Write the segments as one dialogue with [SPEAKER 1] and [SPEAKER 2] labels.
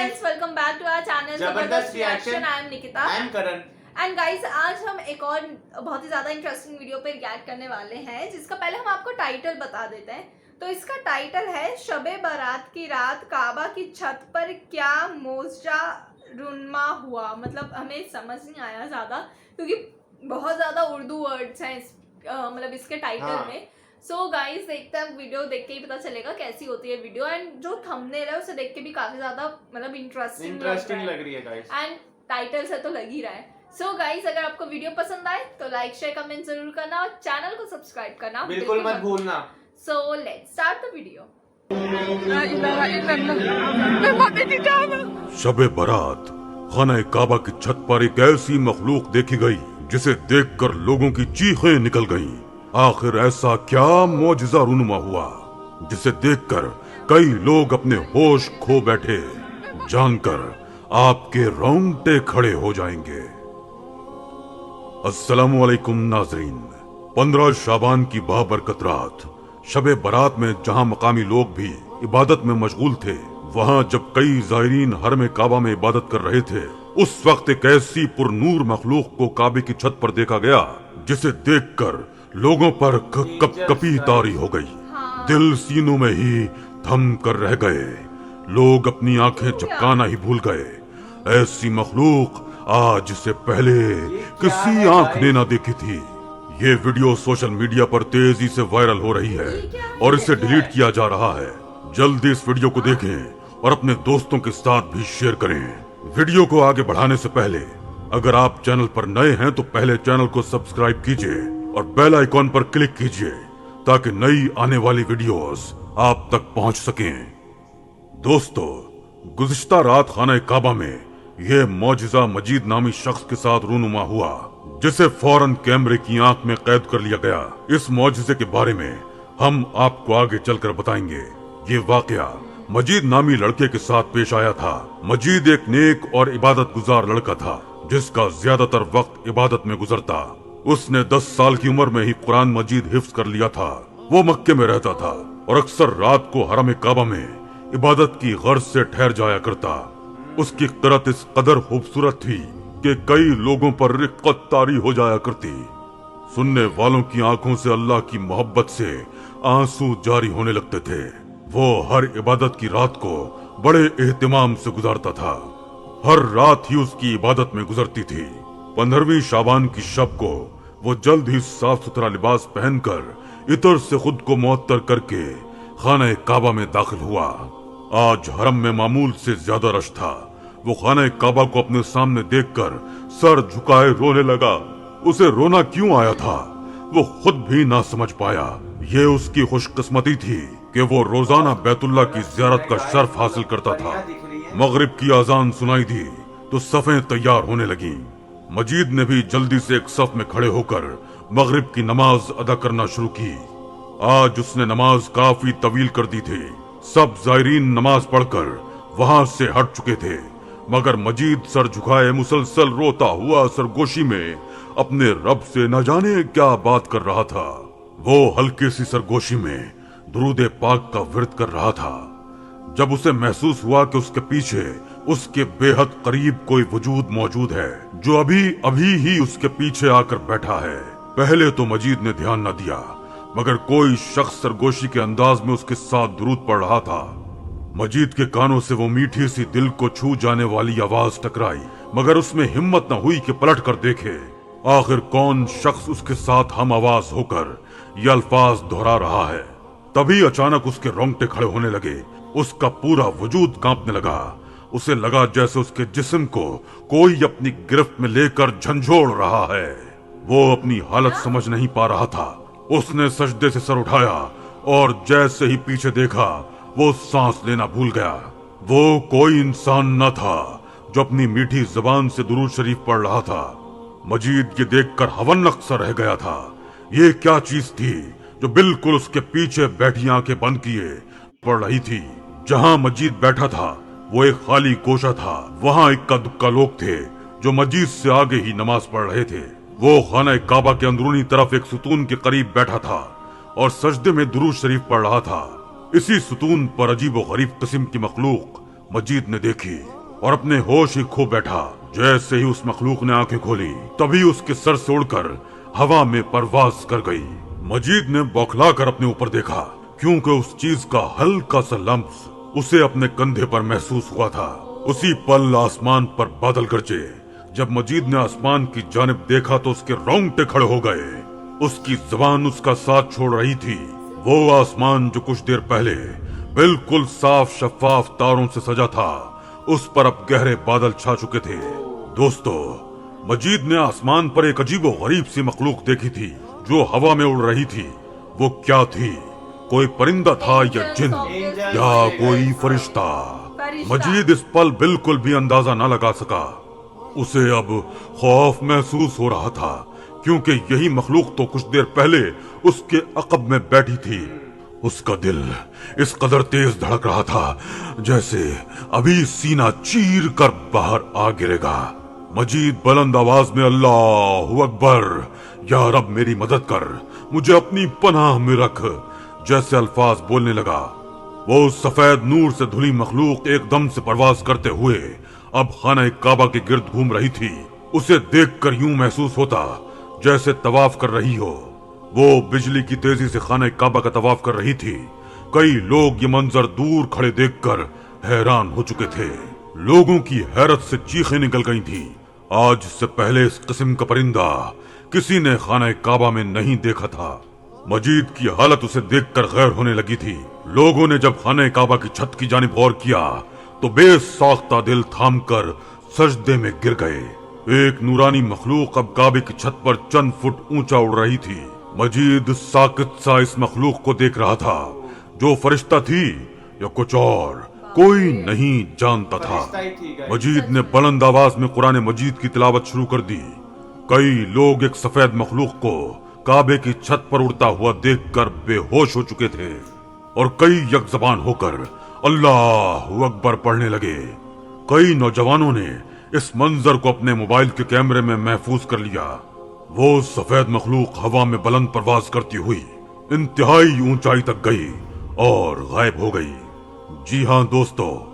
[SPEAKER 1] friends, welcome back to our channel
[SPEAKER 2] जबरदस्त reaction.
[SPEAKER 1] I am Nikita.
[SPEAKER 2] I am Karan.
[SPEAKER 1] And guys आज हम एक और बहुत ही ज्यादा इंटरेस्टिंग वीडियो पे रिएक्ट करने वाले हैं, जिसका पहले हम आपको टाइटल बता देते हैं। तो इसका टाइटल है शबे बारात की रात काबा की छत पर क्या मोजा रुनमा हुआ। मतलब हमें समझ नहीं आया ज्यादा क्योंकि बहुत ज्यादा उर्दू वर्ड्स हैं मतलब इसके टाइटल में। सो गाइस देखते हैं, वीडियो देख के ही पता चलेगा कैसी होती है वीडियो। एंड जो थंबनेल है उसे देख के भी काफी ज्यादा मतलब इंटरेस्टिंग
[SPEAKER 2] लग रही है गाइस।
[SPEAKER 1] एंड टाइटल से तो लग ही रहा है। सो गाइस अगर आपको वीडियो पसंद आए तो लाइक शेयर कमेंट जरूर करना और चैनल को सब्सक्राइब करना
[SPEAKER 2] बिल्कुल मत भूलना।
[SPEAKER 1] So let's start the video.
[SPEAKER 3] Shabe Barat खाना काबा की छत पर एक ऐसी मखलूक देखी गई जिसे देखकर लोगों की चीखें निकल गईं। आखिर ऐसा क्या मौजिज़ा रूनुमा हुआ जिसे देखकर कई लोग अपने होश खो बैठे। जानकर आपके रोंगटे खड़े हो जाएंगे। अस्सलामु अलैकुम नाज़रीन। 15 शाबान की बाबरकत रात शबे बारात में जहां मकामी लोग भी इबादत में मशगूल थे, वहां जब कई ज़ायरीन हरम काबा में इबादत कर रहे थे, उस वक्त एक ऐसी पुरनूर मखलूक को काबे की छत पर देखा गया जिसे देखकर लोगों पर कपी तारी हो गई। दिल सीनों में ही थम कर रह गए। लोग अपनी आंखें झपकाना ही भूल गए। ऐसी मखलूक आज से पहले किसी आंख ने ना देखी थी। ये वीडियो सोशल मीडिया पर तेजी से वायरल हो रही है और इसे डिलीट किया जा रहा है। जल्दी इस वीडियो को देखें और अपने दोस्तों के साथ भी शेयर करें। वीडियो को आगे बढ़ाने से पहले अगर आप चैनल पर नए हैं तो पहले चैनल को सब्सक्राइब कीजिए और बेल आइकॉन पर क्लिक कीजिए ताकि नई आने वाली वीडियोस आप तक पहुंच सकें। दोस्तों, गुज़िश्ता रात खाना काबा में यह मौजिज़ा मजीद नामी शख्स के साथ रूनुमा हुआ जिसे फौरन कैमरे की आंख में कैद कर लिया गया। इस मौजिज़े के बारे में हम आपको आगे चलकर बताएंगे। ये वाकया मजीद नामी लड़के के साथ पेश आया था। मजीद एक नेक और इबादत गुजार लड़का था जिसका ज्यादातर वक्त इबादत में गुजरता। उसने 10 साल की उम्र में ही कुरान मजीद हिफ्ज कर लिया था। वो मक्के में रहता था और अक्सर रात को हरम काबा में इबादत की गर्ज से ठहर जाया करता। उसकी क़िरात इस कदर खूबसूरत थी कि कई लोगों पर रिक्कत तारी हो जाया करती। सुनने वालों की आंखों से अल्लाह की मोहब्बत से आंसू जारी होने लगते थे। वो हर इबादत की रात को बड़े एहतिमाम से गुजारता था। हर रात ही उसकी इबादत में गुजरती थी। 15वीं शाबान की शब को वो जल्द ही साफ सुथरा लिबास पहनकर इतर से खुद को मुअत्तर करके खाना काबा में दाखिल हुआ। आज हरम में मामूल से ज्यादा रश था। वो खाना काबा को अपने सामने देखकर सर झुकाए रोने लगा। उसे रोना क्यों आया था वो खुद भी ना समझ पाया। ये उसकी खुशकिस्मती थी कि वो रोजाना बैतुल्लाह की ज़ियारत का शर्फ हासिल करता था। मगरिब की आजान सुनाई दी तो सफ़ें तैयार होने लगी। मजीद ने भी जल्दी से एक सफ में खड़े होकर मगरिब की नमाज अदा करना शुरू की। आज उसने नमाज काफी तवील कर दी थी। सब ज़ायरीन नमाज पढ़कर वहां से हट चुके थे, मगर मजीद सर झुकाए मुसलसल रोता हुआ सरगोशी में अपने रब से न जाने क्या बात कर रहा था। वो हल्की सी सरगोशी में दुरूद पाक का विर्द कर रहा था जब उसे महसूस हुआ कि उसके पीछे उसके बेहद करीब कोई वजूद मौजूद है जो अभी अभी ही उसके पीछे आकर बैठा है। पहले तो मजीद ने ध्यान न दिया, मगर कोई शख्स सरगोशी के अंदाज में उसके साथ दुरूद पढ़ रहा था। मजीद के कानों से वो मीठी सी दिल को छू जाने वाली आवाज टकराई, मगर उसमें हिम्मत न हुई कि पलट कर देखे आखिर कौन शख्स उसके साथ हम आवाज होकर ये अल्फाज दोहरा रहा है। तभी अचानक उसके रोंगटे खड़े होने लगे। उसका पूरा वजूद कांपने लगा। उसे लगा जैसे उसके जिस्म को कोई अपनी गिरफ्त में लेकर झंझोड़ रहा है। वो अपनी हालत समझ नहीं पा रहा था। उसने सजदे से सर उठाया और जैसे ही पीछे देखा वो सांस लेना भूल गया। वो कोई इंसान न था जो अपनी मीठी जुबान से दुरूद शरीफ पढ़ रहा था। मजीद ये देखकर हवन्नक सा रह गया था। ये क्या चीज थी जो बिल्कुल उसके पीछे बैठी आंखें बंद किए पड़ रही थी। जहां मजीद बैठा था वो एक खाली कोशा था। वहां इक्का दुक्का लोग थे जो मजीद से आगे ही नमाज पढ़ रहे थे। वो खाना काबा के अंदरूनी तरफ एक सुतून के करीब बैठा था और सजदे में दुरूद शरीफ पढ़ रहा था। इसी सुतून पर अजीब व गरीब किस्म की मखलूक مجید نے دیکھی اور اپنے ہوش ہی کھو بیٹھا۔ جیسے ہی اس مخلوق نے آنکھیں کھولی تبھی اس کے سر سے اڑ کر ہوا میں پرواز کر گئی۔ مجید نے بوکھلا کر اپنے اوپر دیکھا کیونکہ اس چیز کا ہلکا سا لمس اسے اپنے کندھے پر محسوس ہوا تھا۔ اسی پل آسمان پر بادل گرجے۔ جب مجید نے آسمان کی جانب دیکھا تو اس کے رونگٹے کھڑے ہو گئے۔ اس کی زبان اس کا ساتھ چھوڑ رہی تھی۔ وہ آسمان جو کچھ دیر پہلے بالکل صاف شفاف تاروں سے سجا تھا، اس پر اب گہرے بادل چھا چکے تھے۔ دوستو، مجید نے آسمان پر ایک عجیب و غریب سی مخلوق دیکھی تھی جو ہوا میں اڑ رہی تھی۔ وہ کیا تھی؟ کوئی پرندہ تھا یا جن یا کوئی فرشتہ؟ مجید اس پل بالکل بھی اندازہ نہ لگا سکا۔ اسے اب خوف محسوس ہو رہا تھا کیونکہ یہی مخلوق تو کچھ دیر پہلے اس کے عقب میں بیٹھی تھی۔ اس کا دل اس قدر تیز دھڑک رہا تھا جیسے ابھی سینہ چیر کر باہر آ گرے گا۔ مجید بلند آواز میں اللہ اکبر، یا رب میری مدد کر، مجھے اپنی پناہ میں رکھ جیسے الفاظ بولنے لگا۔ وہ سفید نور سے دھلی مخلوق ایک دم سے پرواز کرتے ہوئے اب خانہ کعبہ کے گرد گھوم رہی تھی۔ اسے دیکھ کر یوں محسوس ہوتا جیسے طواف کر رہی ہو۔ وہ بجلی کی تیزی سے خانہ کعبہ کا طواف کر رہی تھی۔ کئی لوگ یہ منظر دور کھڑے دیکھ کر حیران ہو چکے تھے۔ لوگوں کی حیرت سے چیخیں نکل گئی تھیں۔ آج سے پہلے اس قسم کا پرندہ کسی نے خانہ کعبہ میں نہیں دیکھا تھا۔ مجید کی حالت اسے دیکھ کر غیر ہونے لگی تھی۔ لوگوں نے جب خانہ کعبہ کی چھت کی جانب غور کیا تو بے ساختہ دل تھام کر سجدے میں گر گئے۔ ایک نورانی مخلوق اب کعبے کی چھت پر چند فٹ اونچا اڑ رہی تھی۔ مجید ساکت سا اس مخلوق کو دیکھ رہا تھا جو فرشتہ تھی یا کچھ اور، کوئی نہیں جانتا تھا۔ مجید نے بلند آواز میں قرآن مجید کی تلاوت شروع کر دی۔ کئی لوگ ایک سفید مخلوق کو کعبے کی چھت پر اڑتا ہوا دیکھ کر بے ہوش ہو چکے تھے اور کئی یک زبان ہو کر اللہ اکبر پڑھنے لگے۔ کئی نوجوانوں نے اس منظر کو اپنے موبائل کے کیمرے میں محفوظ کر لیا۔ وہ سفید مخلوق ہوا میں بلند پرواز کرتی ہوئی انتہائی اونچائی تک گئی اور غائب ہو گئی۔ جی ہاں دوستو،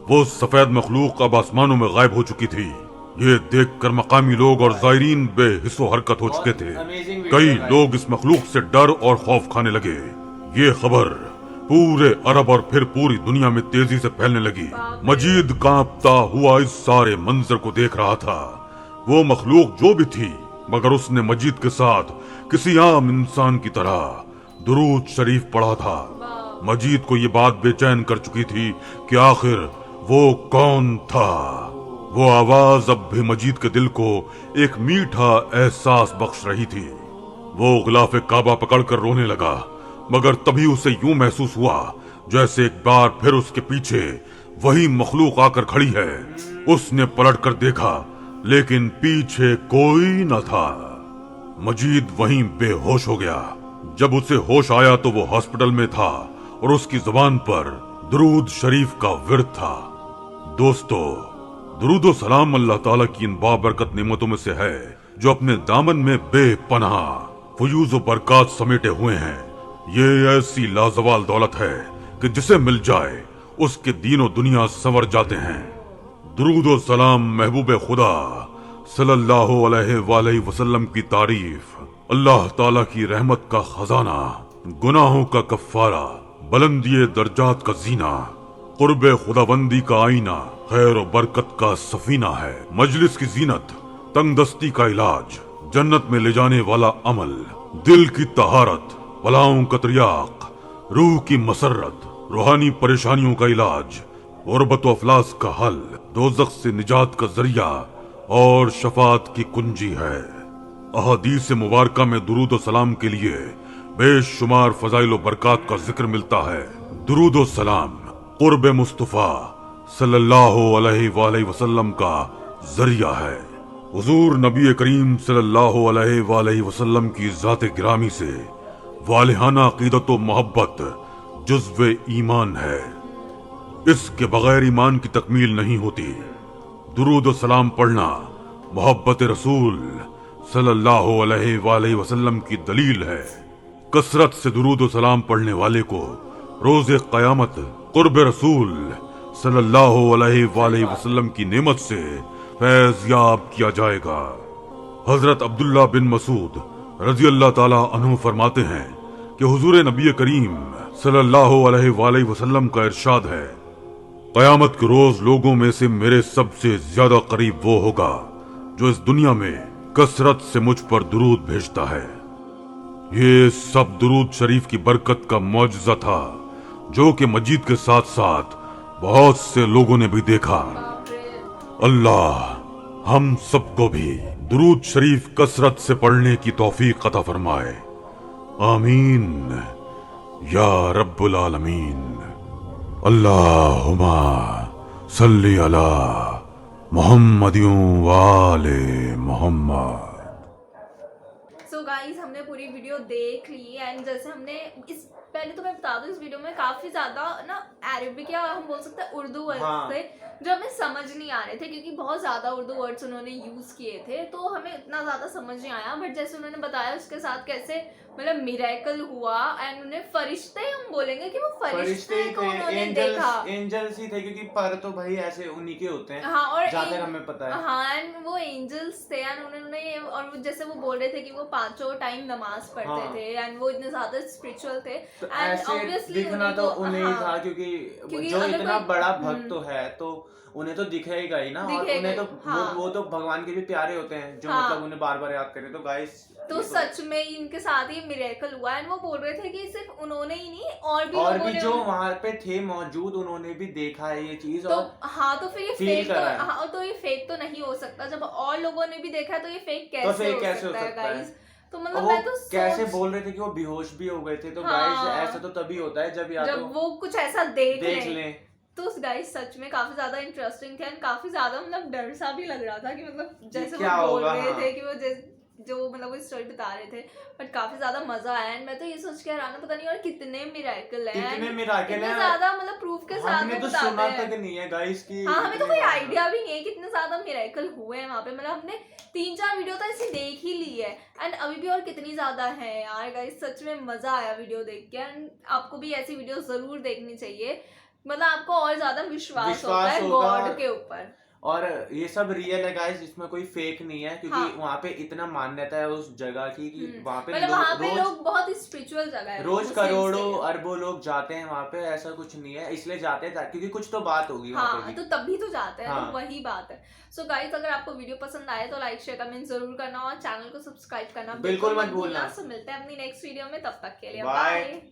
[SPEAKER 3] وہ سفید مخلوق اب آسمانوں میں غائب ہو چکی تھی۔ یہ دیکھ کر مقامی لوگ اور زائرین بے حس و حرکت ہو چکے تھے۔ کئی لوگ اس مخلوق سے ڈر اور خوف کھانے لگے۔ یہ خبر پورے عرب اور پھر پوری دنیا میں تیزی سے پھیلنے لگی۔ مجید کانپتا ہوا اس سارے منظر کو دیکھ رہا تھا۔ وہ مخلوق جو بھی تھی مگر اس نے مجید کے ساتھ کسی عام انسان کی طرح درود شریف پڑھا تھا۔ مجید کو یہ بات بے چین کر چکی تھی کہ آخر وہ کون تھا۔ وہ آواز اب بھی مجید کے دل کو ایک میٹھا احساس بخش رہی تھی۔ وہ غلاف کعبہ پکڑ کر رونے لگا مگر تبھی اسے یوں محسوس ہوا جیسے ایک بار پھر اس کے پیچھے وہی مخلوق آ کر کھڑی ہے۔ اس نے پلٹ کر دیکھا لیکن پیچھے کوئی نہ تھا۔ مجید وہیں بے ہوش ہو گیا۔ جب اسے ہوش آیا تو وہ ہاسپٹل میں تھا اور اس کی زبان پر درود شریف کا ورد تھا۔ دوستو، درود و سلام اللہ تعالیٰ کی ان بابرکت نعمتوں میں سے ہے جو اپنے دامن میں بے پناہ فیوز و برکات سمیٹے ہوئے ہیں۔ یہ ایسی لازوال دولت ہے کہ جسے مل جائے اس کے دین و دنیا سنور جاتے ہیں۔ درود و سلام محبوب خدا صلی اللہ علیہ وآلہ وسلم کی تعریف، اللہ تعالیٰ کی رحمت کا خزانہ، گناہوں کا کفارہ، بلندی درجات کا زینہ، قرب خداوندی کا آئینہ، خیر و برکت کا سفینہ ہے، مجلس کی زینت، تنگ دستی کا علاج، جنت میں لے جانے والا عمل، دل کی طہارت، بلاؤں کا تریاق، روح کی مسرت، روحانی پریشانیوں کا علاج، غربت و افلاس کا حل، دوزخ سے نجات کا ذریعہ اور شفاعت کی کنجی ہے۔ احادیث مبارکہ میں درود و سلام کے لیے بے شمار فضائل و برکات کا ذکر ملتا ہے۔ درود و سلام قرب مصطفیٰ صلی اللہ علیہ وآلہ وسلم کا ذریعہ ہے۔ حضور نبی کریم صلی اللہ علیہ وآلہ وسلم کی ذات گرامی سے والہانہ عقیدت و محبت جزو ایمان ہے۔ اس کے بغیر ایمان کی تکمیل نہیں ہوتی۔ درود و سلام پڑھنا محبت رسول صلی اللہ علیہ وآلہ وسلم کی دلیل ہے۔ کثرت سے درود و سلام پڑھنے والے کو روز قیامت قرب رسول सल्लल्लाहु अलैहि वसल्लम की नेमत से फैज याब किया जाएगा। हजरत अब्दुल्ला बिन मसूद रजी अल्लाह ताला अन्हु फरमाते हैं कि हुजूर नबी करीम सल्लल्लाहु अलैहि वसल्लम का इरशाद है, क़यामत के रोज लोगों में से मेरे सबसे ज्यादा करीब वो होगा जो इस दुनिया में कसरत से मुझ पर दुरूद भेजता है। ये सब दुरूद शरीफ की बरकत का मौजज़ा था जो कि मस्जिद के साथ साथ बहुत से लोगों ने भी देखा। अल्लाह हम सबको भी दुरूद शरीफ कसरत से पढ़ने की तौफीक अता फरमाए। आमीन या रब्बुल आलमीन। अल्लाहुम्मा सल्ली अला मुहम्मदिन व आले मुहम्मद।
[SPEAKER 1] सो गाइस हमने पूरी वीडियो देख ली एंड जैसे हमने इस पहले तो मैं बता दूं इस वीडियो में काफ़ी ज़्यादा ना अरबिक या हम बोल सकते हैं उर्दू वर्ड्स थे जो हमें समझ नहीं आ रहे थे क्योंकि बहुत ज़्यादा उर्दू वर्ड्स उन्होंने यूज़ किए थे तो हमें इतना ज़्यादा समझ नहीं आया। बट जैसे उन्होंने बताया उसके साथ कैसे मतलब मिरेकल हुआ एंड उन्हें फरिश्ते हम बोलेंगे कि वो फरिश्ते को उन्होंने देखा।
[SPEAKER 2] एंजल्स ही थे क्योंकि पर तो भाई ऐसे उन्हीं के होते हैं।
[SPEAKER 1] हाँ और
[SPEAKER 2] जहाँ तक हमें पता है।
[SPEAKER 1] हाँ एंड वो एंजल्स थे एंड उन्होंने और जैसे वो बोल रहे थे कि वो 5 टाइम नमाज पढ़ते थे एंड वो इतने ज्यादा स्पिरिचुअल थे
[SPEAKER 2] तो
[SPEAKER 1] एंड
[SPEAKER 2] ऐसे
[SPEAKER 1] ऑब्वियसली
[SPEAKER 2] दिखना तो उन्हें ही था क्योंकि जो इतना बड़ा भक्त तो है तो उन्हें तो दिखेगा ही ना। और उन्हें तो वो तो भगवान के भी प्यारे होते हैं जो मतलब उन्हें बार बार याद करें। तो गाइस
[SPEAKER 1] तो सच में इनके साथ ही मिरेकल हुआ एंड वो बोल रहे थे कि सिर्फ उन्होंने ही नहीं और भी
[SPEAKER 2] जो वहाँ पे थे मौजूद उन्होंने भी देखा है ये चीज।
[SPEAKER 1] तो
[SPEAKER 2] और
[SPEAKER 1] हाँ तो फिर ये
[SPEAKER 2] फेक
[SPEAKER 1] तो हाँ तो ये फेक तो नहीं हो सकता। जब और लोगों ने भी देखा है तो ये फेक कैसे हो सकता है गाइस। तो मतलब मैं तो
[SPEAKER 2] कैसे बोल रहे थे कि वो बेहोश भी हो गए थे। तो गाइस ऐसा तो तभी होता है जब
[SPEAKER 1] वो कुछ ऐसा देख
[SPEAKER 2] लें।
[SPEAKER 1] तो गाइस सच में काफी ज्यादा इंटरेस्टिंग थे एंड काफी ज्यादा मतलब डर सा भी लग रहा था कि मतलब जैसे वो बोल रहे थे कि वो जो मतलब वो स्टोरी बता रहे थे बट काफी ज्यादा मजा आया एंड मैं तो ये सोच के हैरान हूं पता नहीं और कितने मिरेकल हैं इतने ज्यादा मतलब प्रूफ के साथ
[SPEAKER 2] हमने तो सुना तक नहीं है गाइस की।
[SPEAKER 1] हाँ हमें तो कोई आइडिया भी नहीं है कितने ज्यादा मिरेकल हुए हैं वहाँ पे। मतलब हमने 3-4 वीडियो तो ऐसी देख ही ली है एंड अभी भी और कितनी ज्यादा है यार गाइस। सच में मजा आया वीडियो देख के एंड आपको भी ऐसी वीडियो जरूर देखनी चाहिए। मतलब आपको और ज्यादा विश्वास होता है गॉड के ऊपर।
[SPEAKER 2] और ये सब रियल है गाइस इसमें कोई फेक नहीं है क्योंकि वहाँ पे इतना मान्यता है उस जगह की कि वहाँ पे
[SPEAKER 1] लोग बहुत ही स्पिरिचुअल जगह है।
[SPEAKER 2] रोज करोड़ों अरबों लोग जाते हैं वहाँ पे। ऐसा कुछ नहीं है इसलिए जाते हैं क्योंकि कुछ तो बात होगी वहाँ पे भी।
[SPEAKER 1] तो तभी तो जाते हैं। तो वही बात है। सो गाइस अगर आपको वीडियो पसंद आए तो लाइक शेयर कमेंट जरूर करना और चैनल को सब्सक्राइब करना बिल्कुल मत भूलना। मिलते हैं अपनी नेक्स्ट वीडियो में, तब तक के लिए बाय।